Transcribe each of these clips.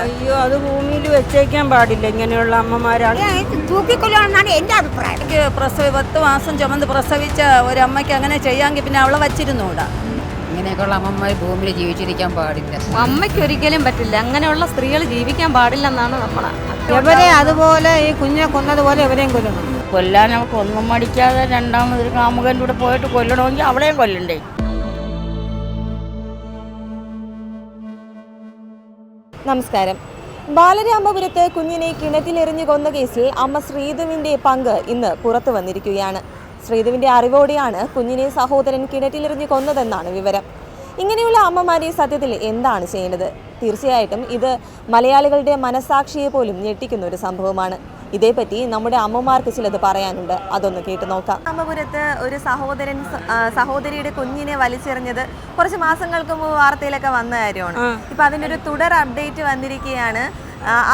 അയ്യോ, അത് ഭൂമിയിൽ വെച്ചേക്കാൻ പാടില്ല. ഇങ്ങനെയുള്ള അമ്മമാരാണ് തൂക്കിക്കൊല്ലണമെന്നാണ് എൻ്റെ അഭിപ്രായം. എനിക്ക് 10 മാസം ചുമന്ന് പ്രസവിച്ച ഒരമ്മയ്ക്ക് അങ്ങനെ ചെയ്യാമെങ്കിൽ പിന്നെ അവളെ വച്ചിരുന്നൂടാ. ഇങ്ങനെയൊക്കെയുള്ള അമ്മമാർ ഭൂമിയിൽ ജീവിച്ചിരിക്കാൻ പാടില്ല. അമ്മയ്ക്ക് ഒരിക്കലും പറ്റില്ല. അങ്ങനെയുള്ള സ്ത്രീകൾ ജീവിക്കാൻ പാടില്ലെന്നാണ് നമ്മളെ. ഇവരെ അതുപോലെ ഈ കുഞ്ഞെ കൊന്നതുപോലെ ഇവരെയും കൊല്ലണം. കൊല്ലാൻ അവൾക്ക് ഒന്നും മടിക്കാതെ രണ്ടാമതൊരു കാമുകൻ്റെ കൂടെ പോയിട്ട് കൊല്ലണമെങ്കിൽ അവളെയും കൊല്ലണ്ടേ. നമസ്കാരം. ബാലരാമപുരത്ത് കുഞ്ഞിനെ കിണറ്റിലെറിഞ്ഞു കൊന്ന കേസിൽ അമ്മ ശ്രീധുവിൻ്റെ പങ്ക് ഇന്ന് പുറത്തു വന്നിരിക്കുകയാണ്. ശ്രീധുവിൻ്റെ അറിവോടെയാണ് കുഞ്ഞിനെ സഹോദരൻ കിണറ്റിലെറിഞ്ഞു കൊന്നതെന്നാണ് വിവരം. ഇങ്ങനെയുള്ള അമ്മമാരെ സത്യത്തിൽ എന്താണ് ചെയ്യുന്നത്? തീർച്ചയായിട്ടും ഇത് മലയാളികളുടെ മനസാക്ഷിയെ പോലും ഞെട്ടിക്കുന്ന ഒരു സംഭവമാണ്. ഇതേപ്പറ്റി നമ്മുടെ അമ്മമാർക്ക് ചിലത് പറയാനുണ്ട്. അതൊന്ന് കേട്ടു നോക്കാം. രാമപുരത്ത് ഒരു സഹോദരിയുടെ കുഞ്ഞിനെ വലിച്ചെറിഞ്ഞത് കുറച്ച് മാസങ്ങൾക്ക് മുമ്പ് വാർത്തയിലൊക്കെ വന്ന കാര്യമാണ്. ഇപ്പൊ അതിൻ്റെ ഒരു തുടർ അപ്ഡേറ്റ് വന്നിരിക്കുകയാണ്.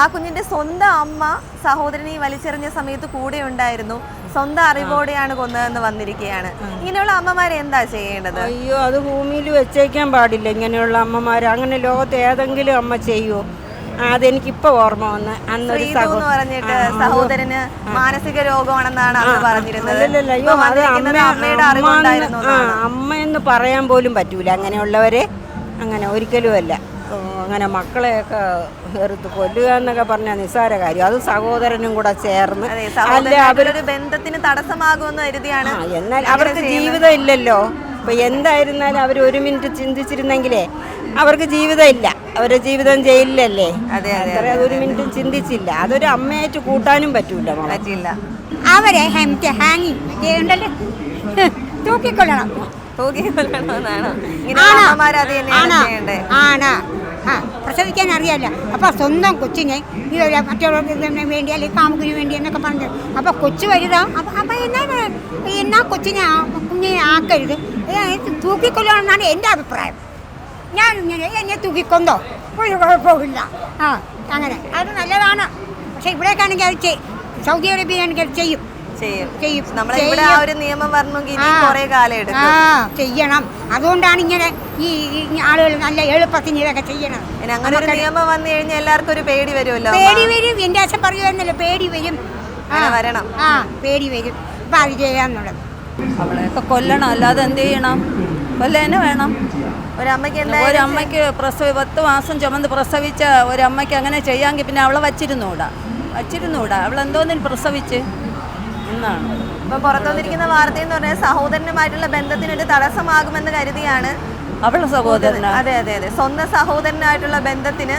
ആ കുഞ്ഞിന്റെ സ്വന്തം അമ്മ സഹോദരനെ വലിച്ചെറിഞ്ഞ സമയത്ത് കൂടെ ഉണ്ടായിരുന്നു. സ്വന്തം അറിവോടെയാണ് കൊന്നതെന്ന് വന്നിരിക്കുകയാണ്. ഇങ്ങനെയുള്ള അമ്മമാരെ എന്താ ചെയ്യേണ്ടത്? അയ്യോ, അത് ഭൂമിയിൽ വെച്ചേക്കാൻ പാടില്ല. ഇങ്ങനെയുള്ള അമ്മമാർ അങ്ങനെ ലോകത്ത് ഏതെങ്കിലും അമ്മ ചെയ്യുമോ? അതെനിക്കിപ്പോ ഓർമ്മ വന്ന് അന്നൊരു പറഞ്ഞിട്ട് സഹോദരന് മാനസിക രോഗമാണെന്നാണ് അന്ന് പറഞ്ഞിരുന്നത്. അമ്മയെന്ന് പറയാൻ പോലും പറ്റൂല. അങ്ങനെയുള്ളവരെ അങ്ങനെ ഒരിക്കലും അല്ല. അങ്ങനെ മക്കളെയൊക്കെ വെറുത്ത് കൊല്ലുക എന്നൊക്കെ പറഞ്ഞാൽ നിസ്സാര കാര്യം. അത് സഹോദരനും കൂടെ ചേർന്ന് അല്ല അവരൊരു ബന്ധത്തിന് തടസ്സമാകുമെന്ന് കരുതിയാണ്. എന്നാൽ അവർക്ക് ജീവിതം ഇല്ലല്ലോ. ഇപ്പൊ എന്തായിരുന്നാലും അവർ ഒരു മിനിറ്റ് ചിന്തിച്ചിരുന്നെങ്കിലേ അവർക്ക് ജീവിതം ഇല്ല. അവരുടെ ജീവിതം ജയിലിലല്ലേ. അത്ര ഒരു മിനിറ്റ് ചിന്തിച്ചില്ല. അതൊരു അമ്മയായിട്ട് കൂട്ടാനും പറ്റൂല. അവരെ തൂക്കിക്കൊല്ലണം. പ്രസവിക്കാൻ അറിയാല്ല. അപ്പൊ സ്വന്തം കൊച്ചിനെ മറ്റുള്ളവർക്ക് വേണ്ടി അല്ലെങ്കിൽ കാമുകിന് വേണ്ടി എന്നൊക്കെ പറഞ്ഞു. അപ്പൊ കൊച്ചു വലുതാ. അപ്പൊ എന്നാ കുഞ്ഞിനെ ആക്കരുത്, തൂക്കിക്കൊല്ലണമെന്നാണ് എൻ്റെ അഭിപ്രായം. ഞാൻ ഇങ്ങനെ എന്നെ തൂക്കിക്കൊണ്ടോ ഒരു കുഴപ്പമില്ല. അങ്ങനെ അത് നല്ലതാണ്. പക്ഷെ ഇവിടേക്കാണെങ്കിൽ അത് സൗദി അറേബ്യയാണെങ്കിൽ അത് ചെയ്യും. ചെയ്യണം. അതുകൊണ്ടാണ് ഇങ്ങനെ ഈ ആളുകൾ നല്ല എളുപ്പത്തിന് ഇതൊക്കെ ചെയ്യണം. അങ്ങനെ ഒരു നിയമം വന്നു കഴിഞ്ഞാൽ എല്ലാവർക്കും ഒരു പേടി വരുമല്ലോ. പേടി വരും. എൻ്റെ ആശ പറയുന്നല്ലോ, പേടി വരും. വരണം. പേടി വരും. അപ്പൊ അത് ചെയ്യാന്നുള്ളത്. അവളെയൊക്കെ കൊല്ലണം. അല്ലാതെ എന്ത് ചെയ്യണം? കൊല്ലന്നെ വേണം. ഒരമ്മയ്ക്ക് 10 മാസം ചുമന്ന് പ്രസവിച്ച ഒരമ്മയ്ക്ക് അങ്ങനെ ചെയ്യാമെങ്കിൽ പിന്നെ അവളെ വച്ചിരുന്നൂടാ. അവളെന്തോന്നിൽ പ്രസവിച്ച് എന്നാണ് ഇപ്പൊ പുറത്തുവന്നിരിക്കുന്ന വാർത്തയെന്ന് പറഞ്ഞാൽ സഹോദരനുമായിട്ടുള്ള ബന്ധത്തിനൊരു തടസ്സമാകുമെന്ന് കരുതിയാണ് അവളുടെ സഹോദരൻ. അതെ. സ്വന്തം സഹോദരനായിട്ടുള്ള ബന്ധത്തിന്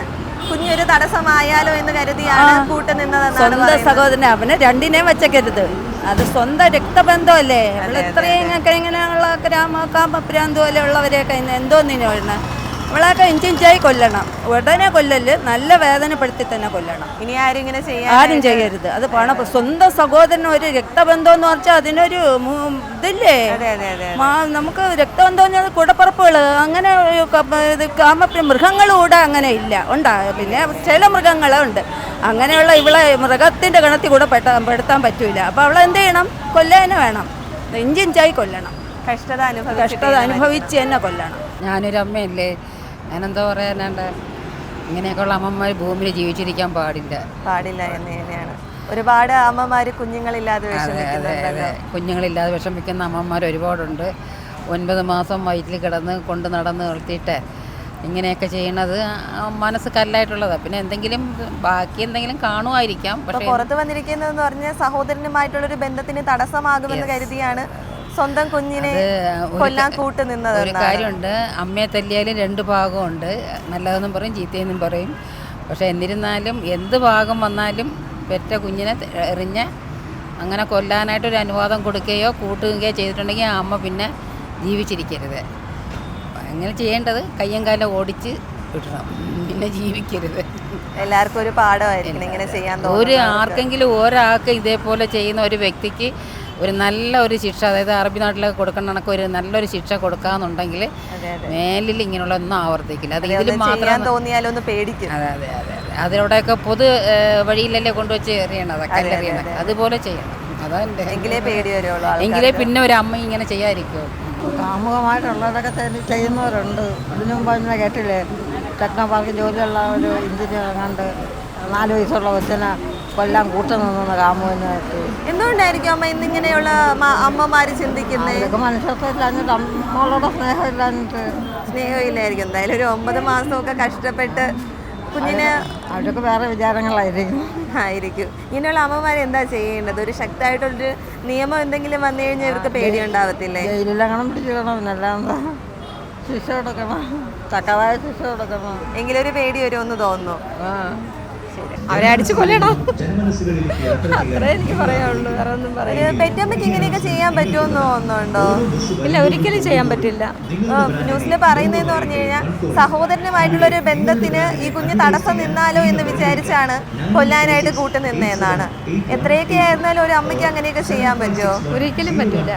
കുഞ്ഞൊരു തടസ്സമായാലോ എന്ന് കരുതിയാണ് കൂട്ടുനിന്നതെന്നാണ്. സ്വന്തം സഹോദരനെ അവനെ രണ്ടിനെയും വെച്ചേക്കരുത്. അത് സ്വന്തം രക്തബന്ധമല്ലേ. അവൾ ഇത്രയും ഇങ്ങനെയുള്ള കാമപ്രാന്ത് പോലെ ഉള്ളവരെയൊക്കെ എന്തോന്നിനു കൊല്ലണം? അവളൊക്കെ ഇഞ്ചിഞ്ചായി കൊല്ലണം. ഉടനെ കൊല്ലല്, നല്ല വേദനപ്പെടുത്തി തന്നെ കൊല്ലണം. ഇനി ആരും ചെയ്യരുത്. അത് സ്വന്തം സഹോദരന് ഒരു രക്തബന്ധം എന്ന് പറഞ്ഞാൽ അതിനൊരു ഇതില്ലേ. നമുക്ക് രക്തബന്ധം എന്ന് പറഞ്ഞാൽ കൂടപ്പറപ്പുകൾ അങ്ങനെ മൃഗങ്ങളും കൂടെ അങ്ങനെ ഇല്ല. ഉണ്ടാ പിന്നെ ചില മൃഗങ്ങളുണ്ട്. അങ്ങനെയുള്ള ഇവളെ മൃഗത്തിൻ്റെ ഗണത്തിൽ കൂടെ പെടുത്താൻ പറ്റൂല. അപ്പോൾ അവളെ എന്ത് ചെയ്യണം? കൊല്ലാനെ വേണം. ഇഞ്ചിഞ്ചായി കൊല്ലണം. കഷ്ടത അനുഭവിച്ച് തന്നെ കൊല്ലണം. ഞാനൊരു അമ്മയല്ലേ, ഞാനെന്താ പറയാനുണ്ട്? ഇങ്ങനെയൊക്കെയുള്ള അമ്മമാർ ഭൂമിയിൽ ജീവിച്ചിരിക്കാൻ പാടില്ല എന്ന് തന്നെയാണ്. ഒരുപാട് അമ്മമാര് കുഞ്ഞുങ്ങളില്ലാതെ വിഷമിക്കുന്ന അമ്മമാർ ഒരുപാടുണ്ട്. 9 മാസം വയറ്റിൽ കിടന്ന് കൊണ്ട് നടന്ന് നിർത്തിയിട്ട് ഇങ്ങനെയൊക്കെ ചെയ്യണത് മനസ്സ് കല്ലായിട്ടുള്ളതാണ്. പിന്നെ ബാക്കി എന്തെങ്കിലും കാണുമായിരിക്കാം. പക്ഷേ പുറത്ത് വന്നിരിക്കുന്നതെന്ന് പറഞ്ഞാൽ സഹോദരനുമായിട്ടുള്ളൊരു ബന്ധത്തിന് തടസ്സമാകുമെന്ന് കരുതിയാണ് സ്വന്തം കുഞ്ഞിനെ കൊല്ലാൻ കൂട്ടുനിന്നത്. ഒരു കാര്യമുണ്ട്, അമ്മയെ തല്ലിയാലും 2 ഭാഗമുണ്ട്. നല്ലതെന്നും പറയും, ചീത്തയെന്നും പറയും. പക്ഷെ എന്നിരുന്നാലും എന്ത് ഭാഗം വന്നാലും പെറ്റ കുഞ്ഞിനെ എറിഞ്ഞ് അങ്ങനെ കൊല്ലാനായിട്ടൊരു അനുവാദം കൊടുക്കുകയോ കൂട്ടുകയോ ചെയ്തിട്ടുണ്ടെങ്കിൽ ആ അമ്മ പിന്നെ ജീവിച്ചിരിക്കരുത്. അങ്ങനെ ചെയ്യേണ്ടത് കയ്യും കാലം ഓടിച്ച് വിടണം, പിന്നെ ജീവിക്കരുത്. എല്ലാവർക്കും ഒരു പാഠമായിരിക്കണം ഇങ്ങനെ ചെയ്യാൻ. ആർക്കെങ്കിലും ഒരാൾക്ക് ഇതേപോലെ ചെയ്യുന്ന ഒരു വ്യക്തിക്ക് ഒരു നല്ല ഒരു ശിക്ഷ, അതായത് അറബി നാട്ടിലൊക്കെ കൊടുക്കുന്ന കണക്ക് ഒരു നല്ലൊരു ശിക്ഷ കൊടുക്കാന്നുണ്ടെങ്കിൽ മേലിൽ ഇങ്ങനെയുള്ള ഒന്നും ആവർത്തിക്കില്ല. അത് ഇതിൽ മാത്രം തോന്നിയാലൊന്ന് പേടിക്കും. അതെ. അതിലൂടെയൊക്കെ പൊതു വഴിയിലല്ലേ കൊണ്ടുവച്ച് എറിയണത്, കല്ലെറിയണത്. അതുപോലെ ചെയ്യണം. അതെൻ്റെ എങ്കിലേ പിന്നെ ഒരു അമ്മ ഇങ്ങനെ ചെയ്യാതിരിക്കുമോ? കാമുകമായിട്ടുള്ളതൊക്കെ ചെയ്യുന്നവരുണ്ട്. ഇതിനു മുമ്പ് കേട്ടില്ലേ, ടെക്നോ പാർക്ക് ജോലിയുള്ള ഒരു എഞ്ചിനീയർ കണ്ട് 4 വയസ്സുള്ള കൊച്ചിനെ കൊല്ലാൻ കൂട്ടുനിന്ന കാമുവിനായിട്ട്. എന്തുകൊണ്ടായിരിക്കും അമ്മ ഇന്നിങ്ങനെയുള്ള അമ്മമാര് ചിന്തിക്കുന്നത്? അതൊക്കെ മനുഷ്യത്വമില്ലാഞ്ഞിട്ട് അമ്മളോട് സ്നേഹമില്ലാഞ്ഞിട്ട്. സ്നേഹമില്ലായിരിക്കും. എന്തായാലും ഒരു 9 മാസമൊക്കെ കഷ്ടപ്പെട്ട് കുഞ്ഞിന് അവരൊക്കെ വേറെ വിചാരങ്ങളായിരിക്കും. ഇങ്ങനെയുള്ള അമ്മമാർ എന്താ ചെയ്യേണ്ടത്? ഒരു ശക്തമായിട്ടൊരു നിയമം എന്തെങ്കിലും വന്നു കഴിഞ്ഞാൽ ഇവർക്ക് പേടിയുണ്ടാവത്തില്ലേ? ജയിലിലങ്ങനെ പിടിച്ചിടണം, പിന്നെല്ലാം ശിക്ഷ കൊടുക്കണം, തക്കതായ ശിക്ഷ കൊടുക്കണം. എങ്കിലും ഒരു പേടി വരുമെന്ന് തോന്നുന്നു. അവരെ അടിച്ചു കൊല്ലണം, അത്രേ എനിക്ക് പറയാനുള്ളൂ. വേറെ ഒന്നും പറയാം. പെറ്റമ്മയ്ക്ക് ഇങ്ങനെയൊക്കെ ചെയ്യാൻ പറ്റുമെന്ന് തോന്നുന്നുണ്ടോ? ഇല്ല, ഒരിക്കലും ചെയ്യാൻ പറ്റില്ല. ന്യൂസിൽ പറയുന്നതെന്ന് പറഞ്ഞു കഴിഞ്ഞാൽ സഹോദരനുമായിട്ടുള്ളൊരു ബന്ധത്തിന് ഈ കുഞ്ഞ് തടസ്സം നിന്നാലോ എന്ന് വിചാരിച്ചാണ് കൊല്ലാനായിട്ട് കൂട്ടുനിന്നതെന്നാണ്. എത്രയൊക്കെ ആയിരുന്നാലും ഒരു അമ്മയ്ക്ക് അങ്ങനെയൊക്കെ ചെയ്യാൻ പറ്റുമോ? ഒരിക്കലും പറ്റില്ല.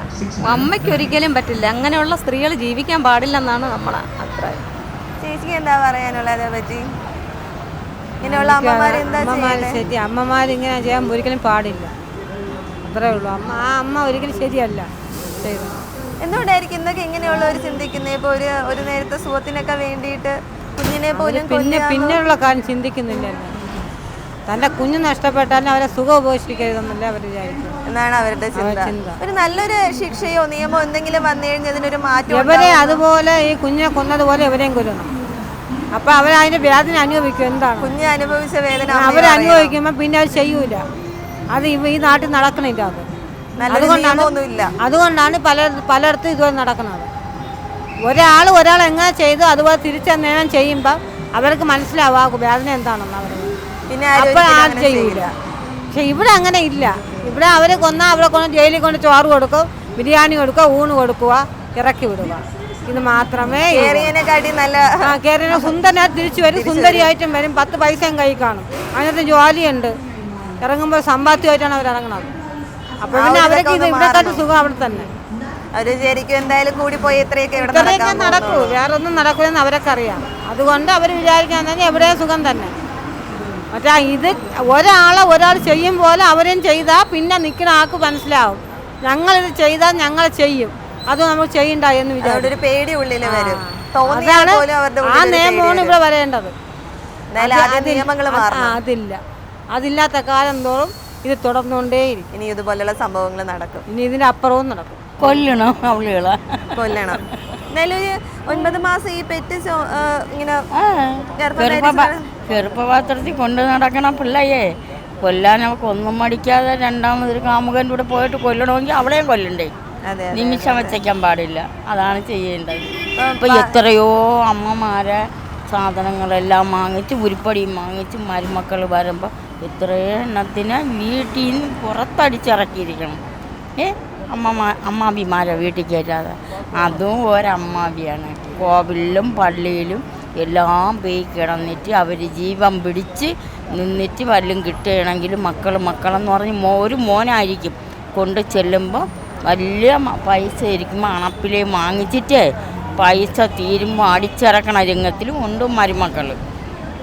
അമ്മയ്ക്ക് ഒരിക്കലും പറ്റില്ല. അങ്ങനെയുള്ള സ്ത്രീകൾ ജീവിക്കാൻ പാടില്ലെന്നാണ് നമ്മളെ അഭിപ്രായം. ചേച്ചിക്ക് എന്താ പറയാനുള്ളത് പറ്റി? ഇങ്ങനെയുള്ള അമ്മമാർ എന്താ ചെയ്യുന്നത്? അമ്മമാരിങ്ങനെ ചെയ്യാൻ ഒരിക്കലും പാടില്ല, അത്രേ ഉള്ളൂ. അമ്മ ഒരിക്കലും ശരിയല്ല. എന്തുകൊണ്ടായിരിക്കും ഇന്നൊക്കെ ഇങ്ങനെയുള്ള ഒരു ചിന്തിക്കുന്നത്? ഇപ്പോൾ ഒരു നേരത്തെ സുഖത്തിനൊക്കെ വേണ്ടിയിട്ട് കുഞ്ഞിനെ പോലും പിന്നെയുള്ള കാര്യം ചിന്തിക്കുന്നില്ലല്ലോ. തൻ്റെ കുഞ്ഞ് നഷ്ടപ്പെട്ടാലും അവരെ സുഖം ഉപേക്ഷിക്കരുതെന്നല്ലേ അവർ വിചാരിക്കും എന്നാണ് അവരുടെ ചിന്ത. ഒരു നല്ലൊരു ശിക്ഷയോ നിയമോ എന്തെങ്കിലും വന്നു കഴിഞ്ഞാൽ ഇതിനൊരു മാറ്റം. ഇവരെ അതുപോലെ ഈ കുഞ്ഞിനെ കൊന്നതുപോലെ ഇവരെയും കൊല്ലണം. അപ്പൊ അവരതിന്റെ വേദന അനുഭവിക്കും. എന്താണ് കുഞ്ഞ് അനുഭവിച്ച വേദന അവരനുഭവിക്കുമ്പോൾ പിന്നെ അത് ചെയ്യൂല. അത് ഈ നാട്ടിൽ നടക്കണില്ല. അതുകൊണ്ടാണ് പലയിടത്തും ഇതുപോലെ നടക്കുന്നത്. ഒരാൾ എങ്ങനെ ചെയ്തു അതുപോലെ തിരിച്ചെന്നേരം ചെയ്യുമ്പോൾ അവർക്ക് മനസ്സിലാവും വേദന എന്താണെന്ന്. അവർ പിന്നെ അപ്പോൾ ആരും ചെയ്യൂല. പക്ഷെ ഇവിടെ അങ്ങനെ ഇല്ല. ഇവിടെ അവരെ കൊന്നാൽ അവരെ കൊണ്ട് ജയിലിൽ കൊണ്ട് ചോറ് കൊടുക്കും, ബിരിയാണി കൊടുക്കുക, ഊണ് കൊടുക്കുക, ഇറക്കി വിടുക. ഇത് മാത്രമേ കേരള സുന്ദരനായി തിരിച്ചു വരും. സുന്ദരിയായിട്ടും വരും. 10 പൈസയും കൈ കാണും. അതിനകത്ത് ജോലിയുണ്ട്. ഇറങ്ങുമ്പോൾ സമ്പാദ്യമായിട്ടാണ് അവർ ഇറങ്ങുന്നത്. അപ്പോൾ പിന്നെ അവർക്ക് ഇത് ഇവിടെക്കാട്ട് സുഖം അവിടെ തന്നെ. എന്തായാലും കൂടി പോയി ഇത്രയൊക്കെ നടക്കൂ, വേറെ ഒന്നും നടക്കൂലെന്ന് അവരൊക്കെ അറിയാം. അതുകൊണ്ട് അവർ വിചാരിക്കാന്നെങ്കിൽ എവിടെയും സുഖം തന്നെ. മറ്റേ ഇത് ഒരാൾ ചെയ്യും പോലെ അവരും ചെയ്താൽ പിന്നെ നിൽക്കുന്ന ആൾക്ക് മനസ്സിലാവും ഞങ്ങളിത് ചെയ്താൽ ഞങ്ങൾ ചെയ്യും, അത് നമ്മൾ ചെയ്യണ്ട എന്ന് വിചാരിച്ചു. പേടി ഉള്ളിൽ വരും. ആ നിയമമാണ് ഇവിടെ വരേണ്ടത്. അതില്ലാത്ത കാലം തോറും ഇത് തുടർന്നുകൊണ്ടേയിരിക്കും. ഇനി ഇതുപോലുള്ള സംഭവങ്ങൾ നടക്കും. ഇനി ഇതിന്റെ അപ്പുറവും നടക്കും. കൊല്ലണം, അവളുകളെ കൊല്ലണം. എന്നാലും 9 മാസം ഈ പെറ്റ് ഇങ്ങനെ ഗർഭപാത്രത്തിൽ കൊണ്ട് നടക്കണ പിള്ളയെ കൊല്ലാൻ അവൾക്ക് ഒന്നും മടിക്കാതെ രണ്ടാമതൊരു കാമുകൻ്റെ കൂടെ പോയിട്ട് കൊല്ലണമെങ്കിൽ അവളെയും കൊല്ലണ്ടേ. നിമിഷം വച്ചേക്കാൻ പാടില്ല. അതാണ് ചെയ്യേണ്ടത്. ഇപ്പൊ എത്രയോ അമ്മമാരെ സാധനങ്ങളെല്ലാം വാങ്ങിച്ച് ഉരുപ്പടിയും വാങ്ങിച്ച് മരുമക്കൾ വരുമ്പോൾ എത്രയോ എണ്ണത്തിന് വീട്ടിൽ നിന്ന് പുറത്തടിച്ചിറക്കിയിരിക്കണം. അമ്മാവിമാരെ വീട്ടിൽ കയറ്റാതെ. അതും ഒരമ്മാവിയാണ്. കോവിലും പള്ളിയിലും എല്ലാം പോയി കിടന്നിട്ട് അവർ ജീവൻ പിടിച്ച് നിന്നിട്ട് വല്ലതും കിട്ടുകയാണെങ്കിലും മക്കളെന്ന് പറഞ്ഞ് ഒരു മോനായിരിക്കും കൊണ്ട് ചെല്ലുമ്പോൾ വലിയ പൈസ ഇരിക്കുമ്പോൾ അണപ്പിലേ വാങ്ങിച്ചിട്ട് പൈസ തീരുമ്പോൾ അടിച്ചിറക്കണ രംഗത്തിലും ഉണ്ട് മരുമക്കൾ.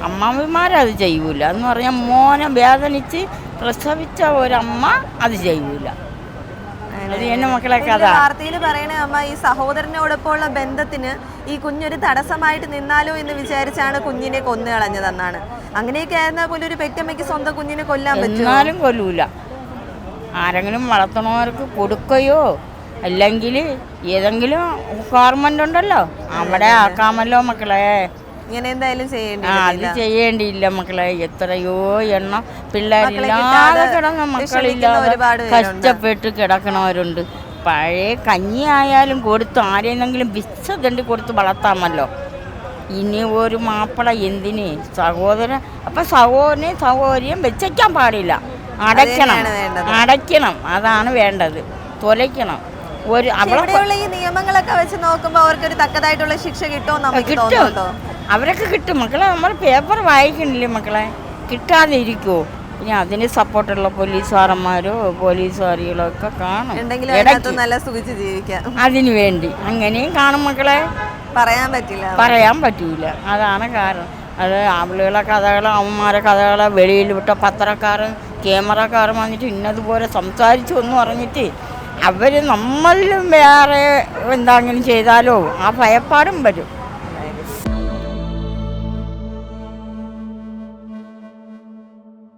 അമ്മാവിമാരത് ചെയ്യൂല എന്ന് പറഞ്ഞാൽ മോനെ വേദനിച്ച് പ്രസവിച്ച ഒരമ്മ അത് ചെയ്യൂല. അത് എന്നെ മക്കളെ കഥ. വാർത്തയിൽ പറയണേ അമ്മ, ഈ സഹോദരനോടൊപ്പമുള്ള ബന്ധത്തിന് ഈ കുഞ്ഞൊരു തടസ്സമായിട്ട് നിന്നാലോ എന്ന് വിചാരിച്ചാണ് കുഞ്ഞിനെ കൊന്നു കളഞ്ഞതെന്നാണ്. അങ്ങനെയൊക്കെ ആയിരുന്നാൽ പോലും ഒരു പെറ്റമ്മയ്ക്ക് സ്വന്തം കുഞ്ഞിനെ കൊല്ലാൻ പറ്റും? എന്നാലും കൊല്ലൂല. ആരെങ്കിലും വളർത്തണവർക്ക് കൊടുക്കുകയോ അല്ലെങ്കിൽ ഏതെങ്കിലും ഗവൺമെന്റ് ഉണ്ടല്ലോ അവിടെ ആക്കാമല്ലോ മക്കളെ. ഇങ്ങനെ എന്തായാലും അത് ചെയ്യേണ്ടിയില്ല മക്കളെ. എത്രയോ എണ്ണം പിള്ളേരില്ലാതെ കിടന്ന മക്കളില്ലാതെ കഷ്ടപ്പെട്ട് കിടക്കണവരുണ്ട്. പഴയ കഞ്ഞി ആയാലും കൊടുത്ത് ആരെയെങ്കിലും വിശദണ്ടി കൊടുത്ത് വളർത്താമല്ലോ. ഇനി ഒരു മാപ്പിള എന്തിന് സഹോദരൻ? അപ്പം സഹോദരിയും വെച്ചേക്കാൻ പാടില്ല. അടയ്ക്കണം. അതാണ് വേണ്ടത്. തൊലയ്ക്കണം. ഈ നിയമങ്ങളൊക്കെ വെച്ച് നോക്കുമ്പോൾ അവർക്കൊരു തക്കതായിട്ടുള്ള ശിക്ഷ കിട്ടും. അവരൊക്കെ കിട്ടും മക്കളെ. നമ്മൾ പേപ്പർ വായിക്കണില്ലേ മക്കളെ? കിട്ടാതെ ഇരിക്കുമോ? ഇനി അതിന് സപ്പോർട്ടുള്ള പോലീസുകാരന്മാരോ പോലീസുകാരികളോ ഒക്കെ കാണും. അതിനു വേണ്ടി അങ്ങനെയും കാണും മക്കളെ. പറയാൻ പറ്റൂല. അതാണ് കാരണം. അത് അവളുകളെ കഥകൾ, അമ്മമാരെ കഥകളെ വെളിയിൽ വിട്ട പത്രക്കാരൻ ക്യാമറക്കാരൻ വന്നിട്ട് ഇന്നതുപോലെ സംസാരിച്ചു എന്ന് പറഞ്ഞിട്ട് അവർ നമ്മളിലും വേറെ എന്തെങ്കിലും ചെയ്താലോ ആ ഭയപ്പാടും വരും.